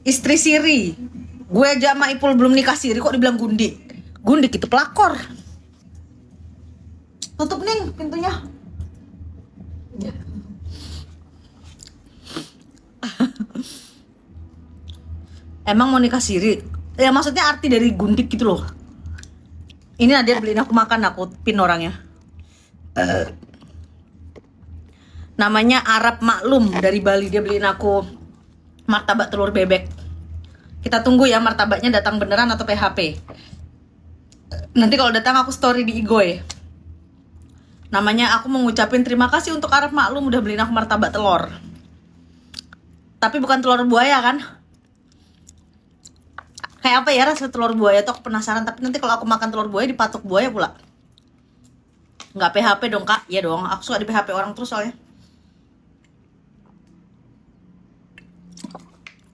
Istri siri. Gue aja sama Ipul belum nikah siri kok dibilang gundik. Gundik itu pelakor. Tutup nih pintunya. Emang mau nikah siri? Ya maksudnya arti dari gundik gitu loh. Ini Nadia beliin aku makan, aku pin orangnya. Namanya Arab Maklum dari Bali. Dia beliin aku martabak telur bebek. Kita tunggu ya martabaknya datang beneran atau PHP. Nanti kalau datang aku story di Igoy. Namanya aku mau ngucapin terima kasih untuk Arab Maklum udah beliin aku martabak telur. Tapi bukan telur buaya kan? Kayak apa ya rasa telur buaya tuh aku penasaran. Tapi nanti kalau aku makan telur buaya dipatok buaya pula. Nggak PHP dong kak? Iya dong, aku suka di PHP orang terus soalnya.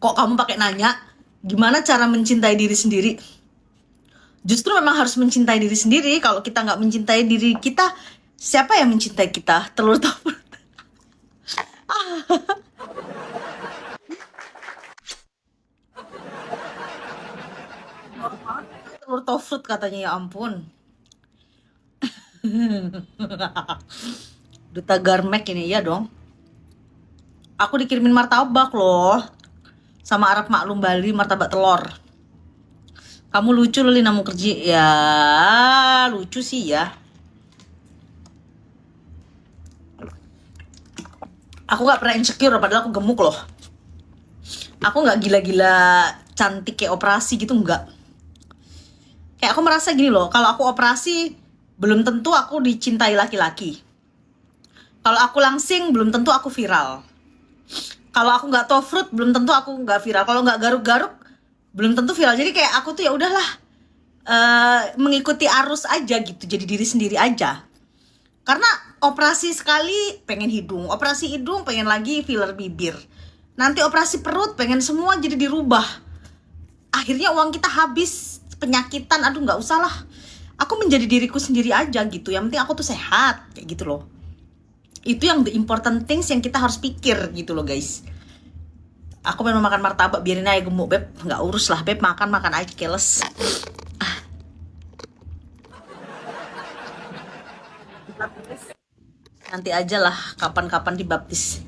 Kok kamu pakai nanya gimana cara mencintai diri sendiri? Justru memang harus mencintai diri sendiri. Kalau kita nggak mencintai diri kita, siapa yang mencintai kita? Telur topur. Telur tofut katanya, ya ampun. Duta Garmek ini, ya dong. Aku dikirimin martabak loh. Sama Arab Maklum Bali, martabak telur. Kamu lucu loh Lina Mukherjee. Ya, lucu sih ya. Aku gak pernah insecure padahal aku gemuk loh. Aku gak gila-gila cantik kayak operasi gitu, enggak. Kayak aku merasa gini loh, kalau aku operasi belum tentu aku dicintai laki-laki. Kalau aku langsing belum tentu aku viral. Kalau aku nggak toe fruit belum tentu aku nggak viral. Kalau nggak garuk-garuk belum tentu viral. Jadi kayak aku tuh ya udahlah, mengikuti arus aja gitu, jadi diri sendiri aja. Karena operasi sekali pengen hidung, operasi hidung pengen lagi filler bibir, nanti operasi perut pengen semua jadi dirubah. Akhirnya uang kita habis, penyakitan, aduh nggak usah lah. Aku menjadi diriku sendiri aja gitu. Yang penting aku tuh sehat kayak gitu loh. Itu yang the important things yang kita harus pikir gitu loh guys. Aku pengen makan martabak, biarin aja gemuk beb, nggak urus lah beb, makan aja keles. Nanti aja lah kapan-kapan dibaptis.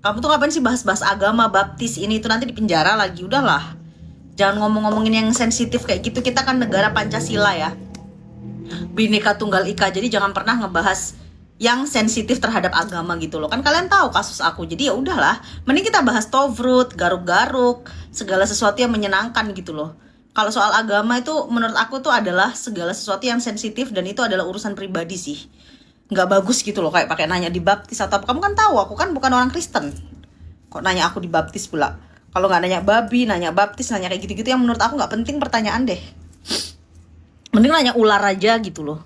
Kamu tuh kapan sih bahas-bahas agama, baptis ini itu, nanti di penjara lagi. Udahlah, jangan ngomong-ngomongin yang sensitif kayak gitu. Kita kan negara Pancasila ya, Bhinneka Tunggal Ika. Jadi jangan pernah ngebahas yang sensitif terhadap agama gitu loh. Kan kalian tahu kasus aku. Jadi ya udahlah, mending kita bahas tovrut, garuk-garuk, segala sesuatu yang menyenangkan gitu loh. Kalau soal agama itu menurut aku tuh adalah segala sesuatu yang sensitif, dan itu adalah urusan pribadi sih. Nggak bagus gitu loh kayak pakai nanya dibaptis atau apa. Kamu kan tahu aku kan bukan orang Kristen. Kok nanya aku dibaptis pula? Kalau nggak nanya babi, nanya baptis, nanya kayak gitu-gitu yang menurut aku nggak penting pertanyaan deh. Mending nanya ular aja gitu loh.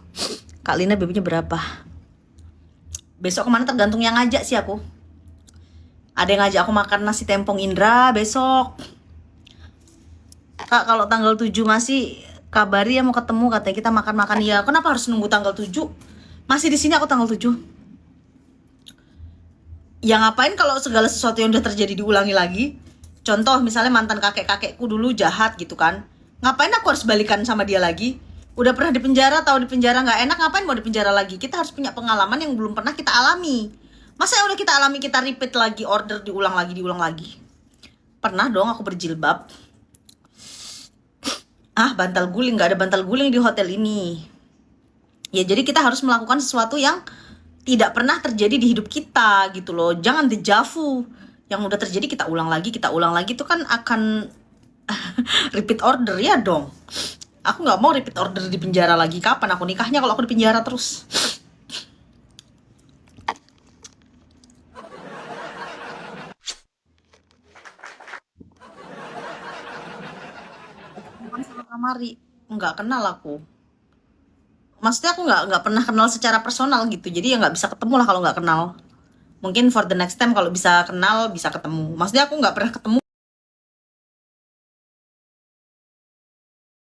Kak Lina babinya berapa? Besok kemana tergantung yang ngajak sih aku. Ada yang ngajak aku makan nasi tempong Indra besok. Kak kalau tanggal 7 masih kabari ya mau ketemu, katanya kita makan-makan. Ya kenapa harus nunggu tanggal 7? Masih di sini aku tanggal 7. Ya ngapain kalau segala sesuatu yang udah terjadi diulangi lagi? Contoh misalnya mantan kakek-kakekku dulu jahat gitu kan. Ngapain aku harus balikan sama dia lagi? Udah pernah di penjara, tahu di penjara nggak enak, ngapain mau di penjara lagi? Kita harus punya pengalaman yang belum pernah kita alami. Masa yang udah kita alami kita repeat lagi, order diulang lagi. Pernah dong aku berjilbab. Bantal guling, nggak ada bantal guling di hotel ini. Ya jadi kita harus melakukan sesuatu yang tidak pernah terjadi di hidup kita gitu loh. Jangan dejavu. Yang udah terjadi kita ulang lagi itu kan akan repeat order ya dong. Aku nggak mau repeat order di penjara lagi. Kapan aku nikahnya kalau aku di penjara terus? Sama Kamari nggak kenal aku. Maksudnya aku nggak pernah kenal secara personal gitu. Jadi ya nggak bisa ketemu lah kalau nggak kenal. Mungkin for the next time kalau bisa kenal bisa ketemu. Maksudnya aku nggak pernah ketemu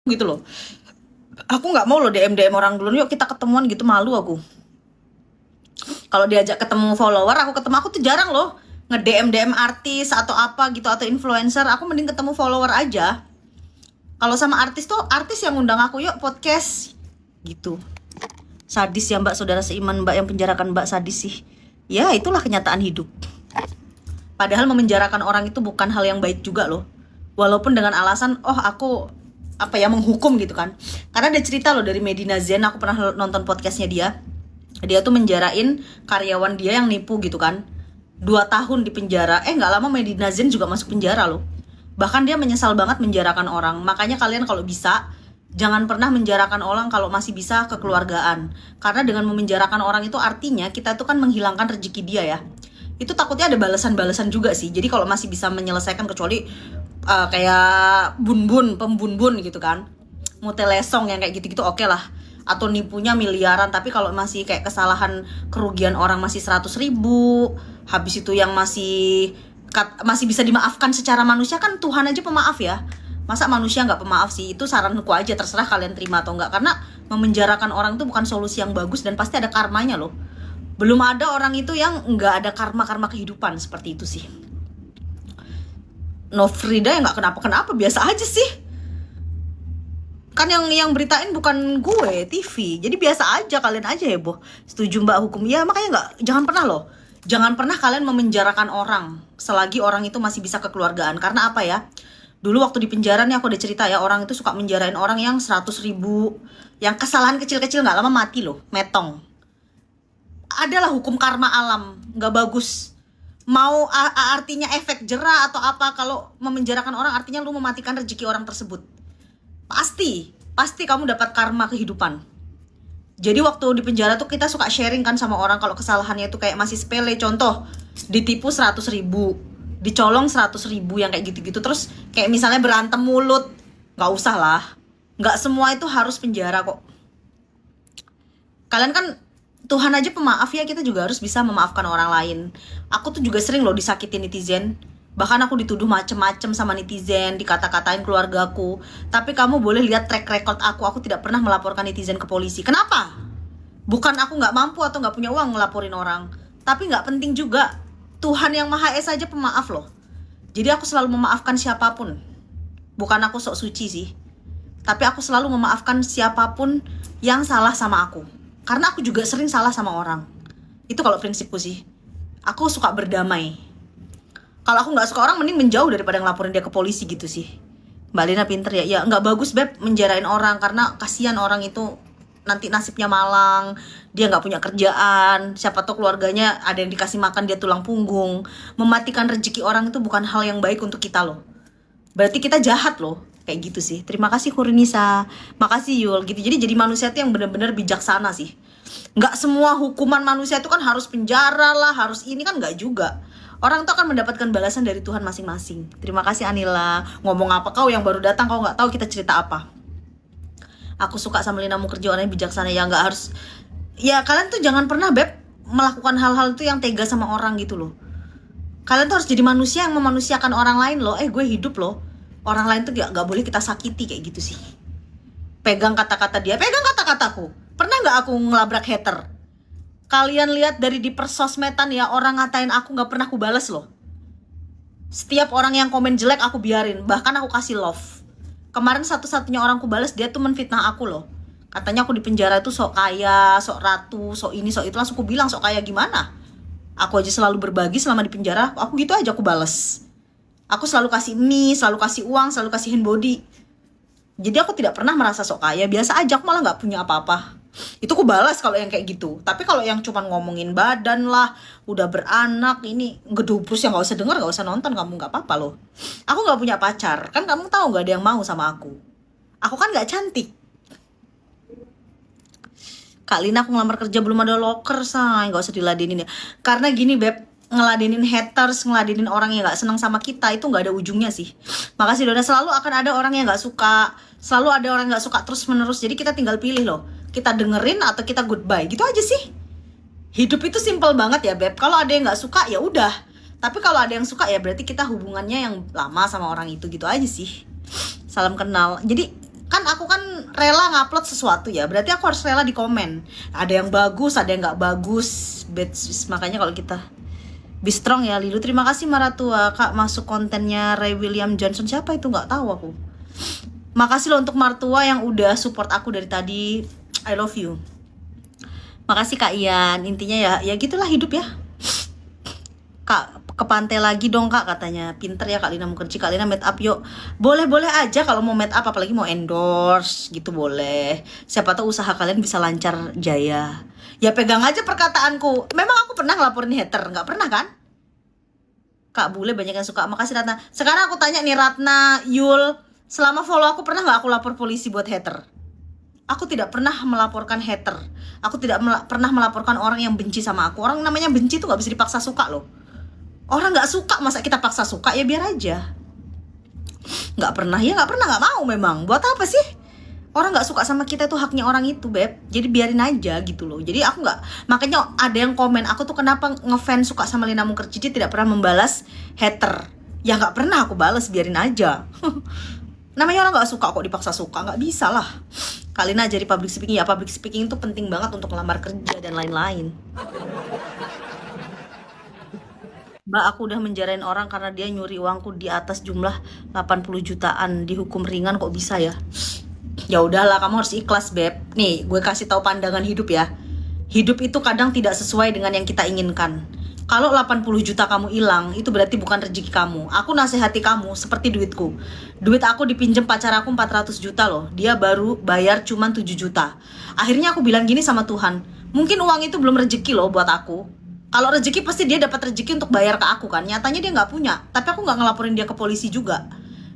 gitu loh. Aku nggak mau loh DM orang dulu, yuk kita ketemuan gitu, malu aku. Kalau diajak ketemu follower, aku tuh jarang loh. nge-DM artis atau apa gitu atau influencer, aku mending ketemu follower aja. Kalau sama artis tuh artis yang undang aku, yuk podcast gitu. Sadis ya Mbak, saudara seiman Mbak yang penjarakan Mbak sadis sih. Ya itulah kenyataan hidup. Padahal memenjarakan orang itu bukan hal yang baik juga loh. Walaupun dengan alasan aku menghukum gitu kan. Karena ada cerita loh dari Medina Zen, aku pernah nonton podcastnya dia. Dia tuh menjarain karyawan dia yang nipu gitu kan. 2 tahun di penjara. Gak lama Medina Zen juga masuk penjara loh. Bahkan dia menyesal banget menjarakan orang. Makanya kalian kalau bisa jangan pernah menjarakan orang kalau masih bisa kekeluargaan. Karena dengan memenjarakan orang itu artinya kita tuh kan menghilangkan rezeki dia ya. Itu takutnya ada balasan-balasan juga sih. Jadi kalau masih bisa menyelesaikan, kecuali kayak pembunbun gitu kan, mutelesong yang kayak gitu-gitu oke lah. Atau nipunya miliaran, tapi kalau masih kayak kesalahan kerugian orang masih 100.000, habis itu yang masih bisa dimaafkan secara manusia, kan Tuhan aja pemaaf ya. Masa manusia nggak pemaaf sih? Itu saranku aja, terserah kalian terima atau nggak. Karena memenjarakan orang itu bukan solusi yang bagus dan pasti ada karmanya loh. Belum ada orang itu yang nggak ada karma kehidupan seperti itu sih. Nofrida ya nggak kenapa-kenapa, biasa aja sih. Kan yang beritain bukan gue, TV. Jadi biasa aja, kalian aja heboh. Setuju Mbak hukum? Ya makanya jangan pernah kalian memenjarakan orang selagi orang itu masih bisa kekeluargaan. Karena apa ya? Dulu waktu di penjara nih aku ada cerita ya, orang itu suka menjarain orang yang 100.000, yang kesalahan kecil-kecil nggak lama mati loh, metong. Adalah hukum karma alam, nggak bagus. Mau artinya efek jera atau apa, kalau memenjarakan orang artinya lu mematikan rezeki orang tersebut. Pasti kamu dapat karma kehidupan. Jadi waktu di penjara tuh kita suka sharing kan sama orang kalau kesalahannya itu kayak masih sepele. Contoh, ditipu 100.000, dicolong 100.000 yang kayak gitu-gitu. Terus kayak misalnya berantem mulut, nggak usah lah. Nggak semua itu harus penjara kok. Kalian kan Tuhan aja pemaaf ya, kita juga harus bisa memaafkan orang lain. Aku tuh juga sering loh disakitin netizen. Bahkan aku dituduh macem-macem sama netizen, dikata-katain keluargaku. Tapi kamu boleh lihat track record aku tidak pernah melaporkan netizen ke polisi. Kenapa? Bukan aku nggak mampu atau nggak punya uang ngelaporin orang, tapi nggak penting juga. Tuhan yang Maha Esa aja pemaaf loh. Jadi aku selalu memaafkan siapapun. Bukan aku sok suci sih, tapi aku selalu memaafkan siapapun yang salah sama aku. Karena aku juga sering salah sama orang. Itu kalau prinsipku sih. Aku suka berdamai. Kalau aku nggak suka orang, mending menjauh daripada ngelaporin dia ke polisi gitu sih. Mbak Lina pinter ya. Ya nggak bagus Beb menjarain orang, karena kasihan orang itu nanti nasibnya malang, dia nggak punya kerjaan, siapa tahu keluarganya ada yang dikasih makan dia tulang punggung. Mematikan rezeki orang itu bukan hal yang baik untuk kita loh. Berarti kita jahat loh, kayak gitu sih. Terima kasih Kurinisa, makasih Yul gitu. Jadi manusia itu yang benar-benar bijaksana sih. Nggak semua hukuman manusia itu kan harus penjara lah, harus ini kan nggak juga. Orang tuh akan mendapatkan balasan dari Tuhan masing-masing. Terima kasih Anila. Ngomong apa kau yang baru datang, kau nggak tahu kita cerita apa. Aku suka sama Lina Mukerja, orangnya bijaksana ya, nggak harus. Ya kalian tuh jangan pernah Beb melakukan hal-hal itu yang tega sama orang gitu loh. Kalian tuh harus jadi manusia yang memanusiakan orang lain loh. Gue hidup loh. Orang lain tuh gak boleh kita sakiti kayak gitu sih. Pegang kata-kata dia, pegang kata-kataku. Pernah gak aku ngelabrak hater? Kalian lihat dari di persosmedan ya, orang ngatain aku gak pernah aku bales loh. Setiap orang yang komen jelek aku biarin, bahkan aku kasih love. Kemarin satu-satunya orang aku bales, dia tuh menfitnah aku loh. Katanya aku di penjara tuh sok kaya, sok ratu, sok ini, sok itu. Langsung aku bilang, sok kaya gimana? Aku aja selalu berbagi selama di penjara, aku gitu aja aku bales. Aku selalu kasih mie, selalu kasih uang, selalu kasih hand body. Jadi aku tidak pernah merasa sok kaya, biasa aja, aku malah gak punya apa-apa. Itu aku balas kalau yang kayak gitu. Tapi kalau yang cuman ngomongin badan lah, udah beranak, ini gedubrus, yang gak usah denger, gak usah nonton, kamu gak apa-apa loh. Aku gak punya pacar, kan kamu tahu gak ada yang mau sama aku. Aku kan gak cantik. Kak Lina, aku ngelamar kerja belum ada loker, say. Gak usah diladenin ya. Karena gini Beb, ngeladenin haters, ngeladenin orang yang gak senang sama kita, itu gak ada ujungnya sih. Makasih Dona, selalu akan ada orang yang gak suka. Selalu ada orang yang gak suka terus menerus. Jadi kita tinggal pilih loh, kita dengerin atau kita goodbye, gitu aja sih. Hidup itu simple banget ya Beb. Kalau ada yang gak suka ya udah. Tapi kalau ada yang suka ya berarti kita hubungannya yang lama sama orang itu, gitu aja sih. Salam kenal. Jadi kan aku kan rela ngupload sesuatu ya, berarti aku harus rela di komen. Ada yang bagus, ada yang nggak bagus. Makanya kalau kita Be strong ya Lilu. Terima kasih Maratua. Kak masuk kontennya Ray William Johnson. Siapa itu? Nggak tahu aku. Makasih loh untuk Martua yang udah support aku dari tadi. I love you. Makasih Kak Ian. Intinya ya gitulah hidup ya. Kak ke pantai lagi dong Kak katanya. Pinter ya Kak Lina Mukherjee. Kak Lina meet up yuk. Boleh aja kalau mau meet up, apalagi mau endorse gitu boleh. Siapa tahu usaha kalian bisa lancar jaya. Ya pegang aja perkataanku. Memang aku pernah ngelaporin hater? Nggak pernah kan? Kak Bule banyak yang suka. Makasih Ratna. Sekarang aku tanya nih Ratna, Yul, selama follow aku pernah nggak aku lapor polisi buat hater? Aku tidak pernah melaporkan hater. Aku tidak pernah melaporkan orang yang benci sama aku. Orang namanya benci tuh nggak bisa dipaksa suka loh. Orang nggak suka, masa kita paksa suka? Ya biar aja. Nggak pernah, nggak mau memang. Buat apa sih? Orang nggak suka sama kita itu haknya orang itu, Beb. Jadi biarin aja gitu loh. Jadi aku nggak, makanya ada yang komen, aku tuh kenapa ngefans suka sama Lina Mukherjee tidak pernah membalas hater. Ya nggak pernah aku balas, biarin aja. Namanya orang nggak suka kok dipaksa suka, nggak bisa lah. Kalian aja di public speaking, ya public speaking itu penting banget untuk ngelamar kerja dan lain-lain. Mbak, aku udah menjarain orang karena dia nyuri uangku di atas jumlah 80 jutaan. Dihukum ringan kok bisa ya? Ya udahlah, kamu harus ikhlas, Beb. Nih, gue kasih tahu pandangan hidup ya. Hidup itu kadang tidak sesuai dengan yang kita inginkan. Kalau 80 juta kamu hilang, itu berarti bukan rezeki kamu. Aku nasihati kamu seperti duitku. Duit aku dipinjem pacar aku 400 juta loh. Dia baru bayar cuma 7 juta. Akhirnya aku bilang gini sama Tuhan, mungkin uang itu belum rezeki loh buat aku. Kalau rezeki pasti dia dapat rezeki untuk bayar ke aku kan. Nyatanya dia nggak punya, tapi aku nggak ngelaporin dia ke polisi juga.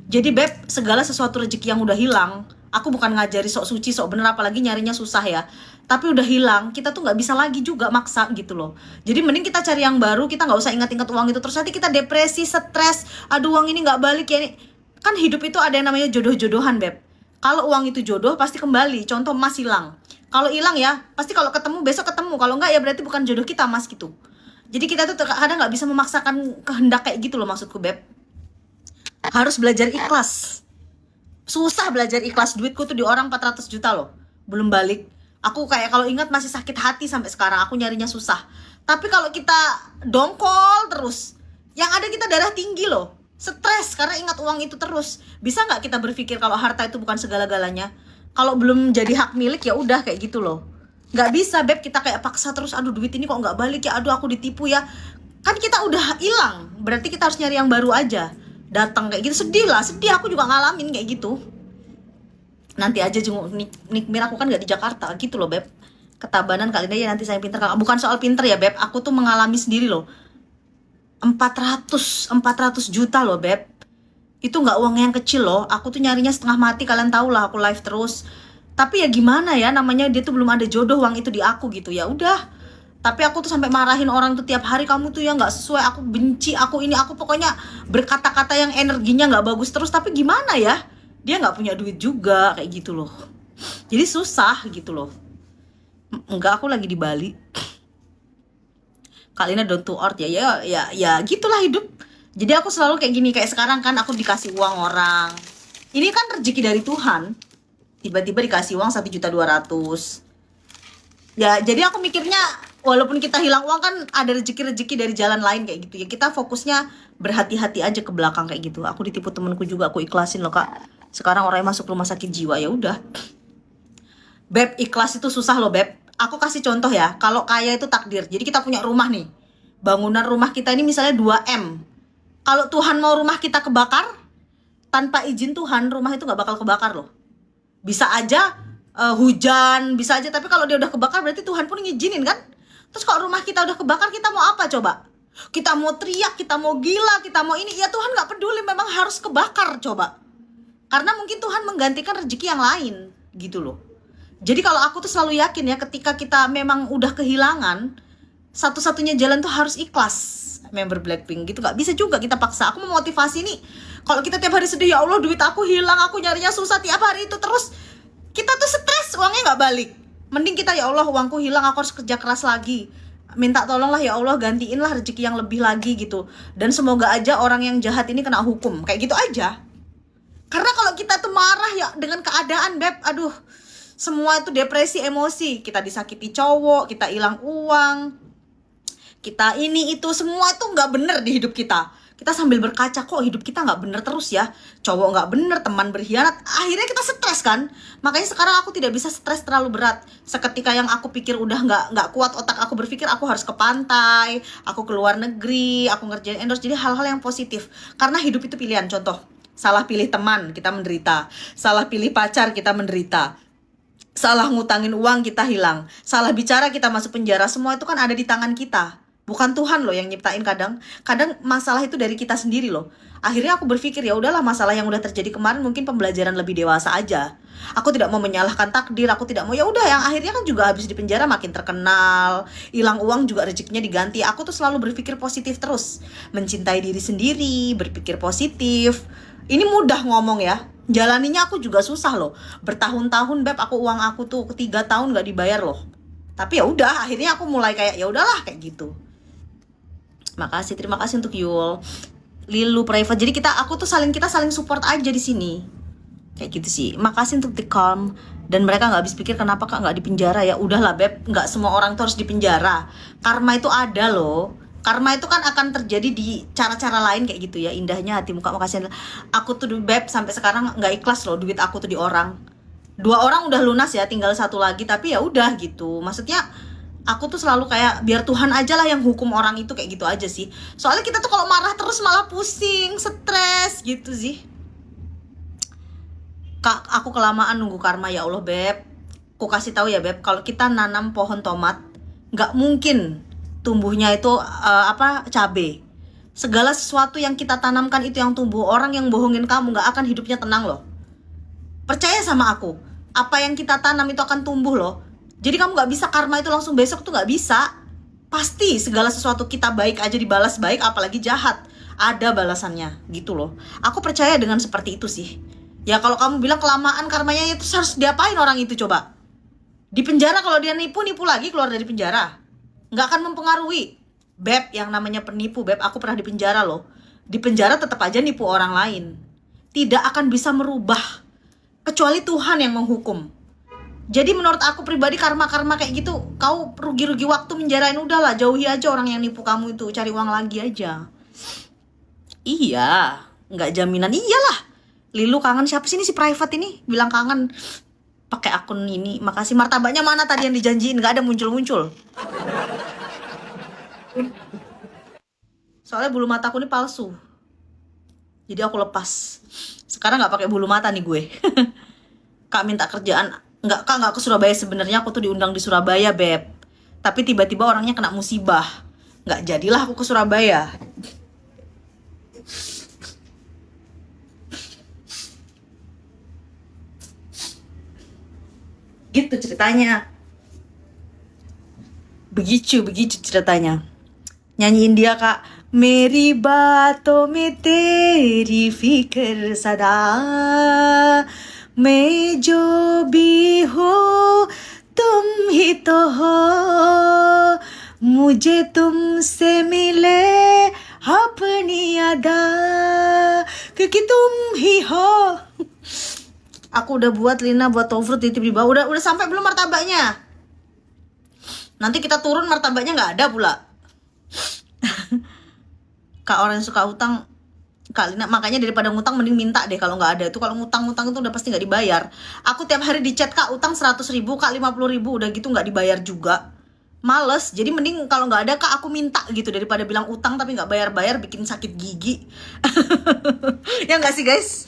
Jadi Beb, segala sesuatu rezeki yang udah hilang, aku bukan ngajari sok suci, sok bener, apalagi nyarinya susah ya. Tapi udah hilang, kita tuh nggak bisa lagi juga maksa gitu loh. Jadi mending kita cari yang baru, kita nggak usah ingat-ingat uang itu. Terus nanti kita depresi, stres, aduh uang ini nggak balik ya. Kan hidup itu ada yang namanya jodoh-jodohan, Beb. Kalau uang itu jodoh, pasti kembali. Contoh emas hilang. Kalau hilang ya, pasti kalau ketemu, besok ketemu. Kalau enggak ya berarti bukan jodoh kita, Mas, gitu. Jadi kita tuh kadang nggak bisa memaksakan kehendak kayak gitu loh, maksudku, Beb. Harus belajar ikhlas. Susah belajar ikhlas. Duitku tuh di orang 400 juta loh, belum balik. Aku kayak kalau ingat masih sakit hati sampai sekarang. Aku nyarinya susah. Tapi kalau kita dongkol terus, yang ada kita darah tinggi loh. Stres karena ingat uang itu terus. Bisa nggak kita berpikir kalau harta itu bukan segala-galanya? Kalau belum jadi hak milik ya udah kayak gitu loh. Nggak bisa, Beb, kita kayak paksa terus. Aduh, duit ini kok nggak balik ya. Aduh, aku ditipu ya. Kan kita udah hilang. Berarti kita harus nyari yang baru aja. Datang kayak gitu, sedih lah. Sedih, aku juga ngalamin kayak gitu. Nanti aja jenguk Nikmir, aku kan nggak di Jakarta gitu loh, Beb. Ketabanan kali ini ya, nanti saya pinter. Bukan soal pinter ya, Beb. Aku tuh mengalami sendiri loh. 400 juta loh, Beb. Itu nggak uang yang kecil loh. Aku tuh nyarinya setengah mati, kalian tau lah, aku live terus. Tapi ya gimana ya, namanya dia tuh belum ada jodoh uang itu di aku gitu. Ya udah. Tapi aku tuh sampai marahin orang tuh tiap hari, kamu tuh ya nggak sesuai, aku benci, aku ini, aku pokoknya berkata-kata yang energinya nggak bagus terus. Tapi gimana ya, dia nggak punya duit juga kayak gitu loh. Jadi susah gitu loh. Enggak, aku lagi di Bali. Kalian down to earth ya gitulah hidup. Jadi aku selalu kayak gini, kayak sekarang kan aku dikasih uang orang. Ini kan rezeki dari Tuhan. Tiba-tiba dikasih uang 1.200.000. Ya, jadi aku mikirnya walaupun kita hilang uang kan ada rezeki-rezeki dari jalan lain kayak gitu ya. Kita fokusnya berhati-hati aja ke belakang kayak gitu. Aku ditipu temenku juga, aku ikhlasin loh, Kak. Sekarang orangnya masuk rumah sakit jiwa, ya udah. Beb, ikhlas itu susah loh, Beb. Aku kasih contoh ya. Kalau kaya itu takdir. Jadi kita punya rumah nih. Bangunan rumah kita ini misalnya 2M. Kalau Tuhan mau rumah kita kebakar, tanpa izin Tuhan, rumah itu nggak bakal kebakar loh. Bisa aja hujan, bisa aja, tapi kalau dia udah kebakar berarti Tuhan pun ngizinin kan. Terus kalau rumah kita udah kebakar, kita mau apa coba? Kita mau teriak, kita mau gila, kita mau ini, ya Tuhan nggak peduli, memang harus kebakar coba. Karena mungkin Tuhan menggantikan rezeki yang lain gitu loh. Jadi kalau aku tuh selalu yakin ya, ketika kita memang udah kehilangan, satu-satunya jalan tuh harus ikhlas. Member Blackpink gitu, nggak bisa juga kita paksa. Aku mau motivasi nih, kalau kita tiap hari sedih, ya Allah duit aku hilang, aku nyarinya susah tiap hari itu terus, kita tuh stres, uangnya nggak balik. Mending kita, ya Allah uangku hilang, aku harus kerja keras lagi, minta tolonglah ya Allah, gantiinlah rezeki yang lebih lagi gitu. Dan semoga aja orang yang jahat ini kena hukum, kayak gitu aja. Karena kalau kita tuh marah ya dengan keadaan, Beb, aduh, semua itu depresi, emosi. Kita disakiti cowok, kita hilang uang, kita ini itu semua itu nggak bener di hidup kita. Kita sambil berkaca, kok hidup kita nggak bener terus ya, cowok nggak bener, teman berkhianat, akhirnya kita stres kan. Makanya sekarang aku tidak bisa stres terlalu berat. Seketika yang aku pikir udah nggak kuat otak aku berpikir, aku harus ke pantai, aku ke luar negeri, aku ngerjain endorse. Jadi hal-hal yang positif, karena hidup itu pilihan. Contoh, salah pilih teman kita menderita, salah pilih pacar kita menderita, salah ngutangin uang kita hilang, salah bicara kita masuk penjara. Semua itu kan ada di tangan kita. Bukan Tuhan loh yang nyiptain. Kadang masalah itu dari kita sendiri loh. Akhirnya aku berpikir, ya udahlah, masalah yang udah terjadi kemarin mungkin pembelajaran lebih dewasa aja. Aku tidak mau menyalahkan takdir, aku tidak mau, ya udah, yang akhirnya kan juga habis di penjara makin terkenal, hilang uang juga rezekinya diganti. Aku tuh selalu berpikir positif terus, mencintai diri sendiri, berpikir positif. Ini mudah ngomong ya, jalaninya aku juga susah loh. Bertahun-tahun beb, uang aku tuh 3 tahun gak dibayar loh. Tapi ya udah, akhirnya aku mulai kayak ya udahlah kayak gitu. Makasih, terima kasih untuk Yul, Lilu, Private. Jadi aku tuh kita saling support aja di sini. Kayak gitu sih. Makasih untuk The Calm. Dan mereka nggak habis pikir kenapa kak nggak di penjara. Ya udahlah beb, nggak semua orang tuh harus di penjara. Karma itu ada loh. Karma itu kan akan terjadi di cara-cara lain kayak gitu ya. Indahnya hati muka. Makasih. Aku tuh beb sampai sekarang nggak ikhlas loh duit aku tuh di orang. 2 orang udah lunas ya, tinggal 1 lagi. Tapi ya udah gitu. Maksudnya aku tuh selalu kayak biar Tuhan aja lah yang hukum orang itu, kayak gitu aja sih. Soalnya kita tuh kalau marah terus malah pusing, stres gitu sih. Kak, aku kelamaan nunggu karma. Ya Allah beb, aku kasih tahu ya beb, kalau kita nanam pohon tomat nggak mungkin tumbuhnya itu cabe. Segala sesuatu yang kita tanamkan itu yang tumbuh. Orang yang bohongin kamu nggak akan hidupnya tenang loh. Percaya sama aku, apa yang kita tanam itu akan tumbuh loh. Jadi kamu gak bisa karma itu langsung besok tuh gak bisa. Pasti segala sesuatu kita baik aja dibalas baik, apalagi jahat, ada balasannya gitu loh. Aku percaya dengan seperti itu sih. Ya kalau kamu bilang kelamaan karmanya, itu harus diapain orang itu coba? Di penjara, kalau dia nipu lagi keluar dari penjara. Gak akan mempengaruhi. Beb, yang namanya penipu beb, aku pernah di penjara loh. Di penjara tetap aja nipu orang lain. Tidak akan bisa merubah, kecuali Tuhan yang menghukum. Jadi menurut aku pribadi, karma-karma kayak gitu, kau rugi-rugi waktu menjarain, udahlah jauhi aja orang yang nipu kamu itu, cari uang lagi aja. Iya, nggak jaminan. Iyalah. Lilu kangen siapa sih ini, si Private ini bilang kangen pakai akun ini. Makasih. Martabaknya mana tadi yang dijanjiin, nggak ada muncul-muncul. Soalnya bulu mataku ini palsu, jadi aku lepas. Sekarang nggak pakai bulu mata nih gue. Kak minta kerjaan. Enggak, Kak, nggak ke Surabaya. Sebenarnya aku tuh diundang di Surabaya, beb. Tapi tiba-tiba orangnya kena musibah. Nggak jadilah aku ke Surabaya. Gitu ceritanya. Begitu ceritanya. Nyanyiin dia, Kak. Meri baton mein teri fikr sada, मैं जो भी हूँ तुम ही तो हो, मुझे तुमसे मिले अपनी अदा, क्योंकि तुम ही हो. Aku udah buat Lina buat tofu titip di bawah. Udah sampai belum martabaknya? Nanti kita turun martabaknya nggak ada pula. Kak, orang yang suka utang, Kak Lina, makanya daripada ngutang mending minta deh kalau nggak ada. Itu kalau ngutang-ngutang itu udah pasti nggak dibayar. Aku tiap hari di chat, Kak utang 100.000, Kak 50.000, udah gitu nggak dibayar juga. Males, jadi mending kalau nggak ada Kak aku minta gitu, daripada bilang utang tapi nggak bayar-bayar, bikin sakit gigi. Ya nggak sih guys?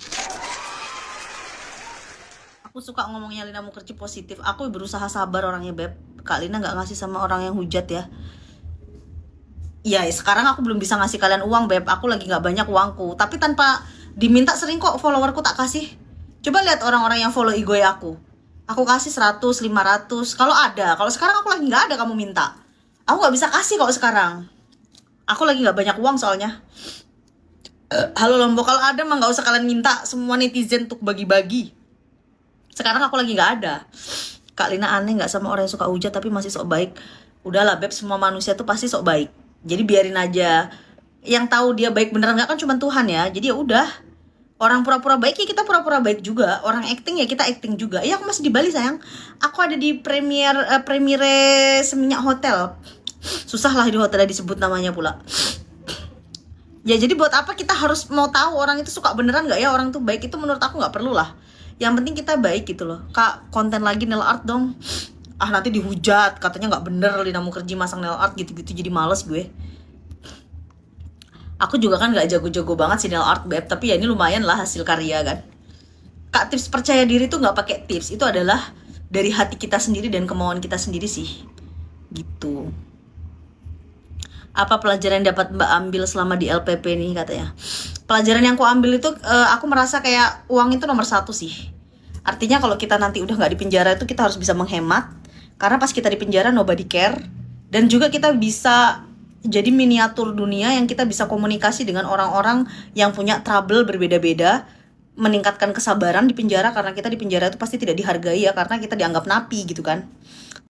Aku suka ngomongnya Lina Mukherjee positif. Aku berusaha sabar orangnya beb. Kak Lina nggak ngasih sama orang yang hujat ya. Ya sekarang aku belum bisa ngasih kalian uang beb, aku lagi gak banyak uangku. Tapi tanpa diminta sering kok followerku tak kasih. Coba lihat orang-orang yang follow IG aku kasih 100, 500 kalau ada. Kalau sekarang aku lagi gak ada, kamu minta, aku gak bisa kasih kalau sekarang. Aku lagi gak banyak uang soalnya. Halo Lombok, kalau ada mah gak usah kalian minta, semua netizen untuk bagi-bagi. Sekarang aku lagi gak ada. Kak Lina aneh gak sama orang yang suka hujat tapi masih sok baik? Udahlah beb, semua manusia tuh pasti sok baik. Jadi biarin aja. Yang tahu dia baik beneran nggak kan cuma Tuhan ya. Jadi ya udah. Orang pura-pura baik ya kita pura-pura baik juga. Orang acting ya kita acting juga. Iya aku masih di Bali sayang. Aku ada di premiere Seminyak Hotel. Susah lah di hotelnya disebut namanya pula. Ya jadi buat apa kita harus mau tahu orang itu suka beneran nggak ya, orang tuh baik, itu menurut aku nggak perlu lah. Yang penting kita baik gitu loh. Kak, konten lagi nail art dong. Ah, nanti dihujat katanya nggak bener Lina Mukherjee masang nail art gitu-gitu, jadi males gue. Aku juga kan nggak jago-jago banget sih nail art, beb, tapi ya ini lumayan lah hasil karya kan. Kak, tips percaya diri tuh nggak pakai tips, itu adalah dari hati kita sendiri dan kemauan kita sendiri sih, gitu. Apa pelajaran yang dapat Mbak ambil selama di LPP nih katanya? Pelajaran yang aku ambil itu, aku merasa kayak uang itu nomor satu sih. Artinya kalau kita nanti udah nggak di penjara itu kita harus bisa menghemat, karena pas kita di penjara nobody care, dan juga kita bisa jadi miniatur dunia yang kita bisa komunikasi dengan orang-orang yang punya trouble berbeda-beda, meningkatkan kesabaran di penjara, karena kita di penjara itu pasti tidak dihargai ya, karena kita dianggap napi gitu kan.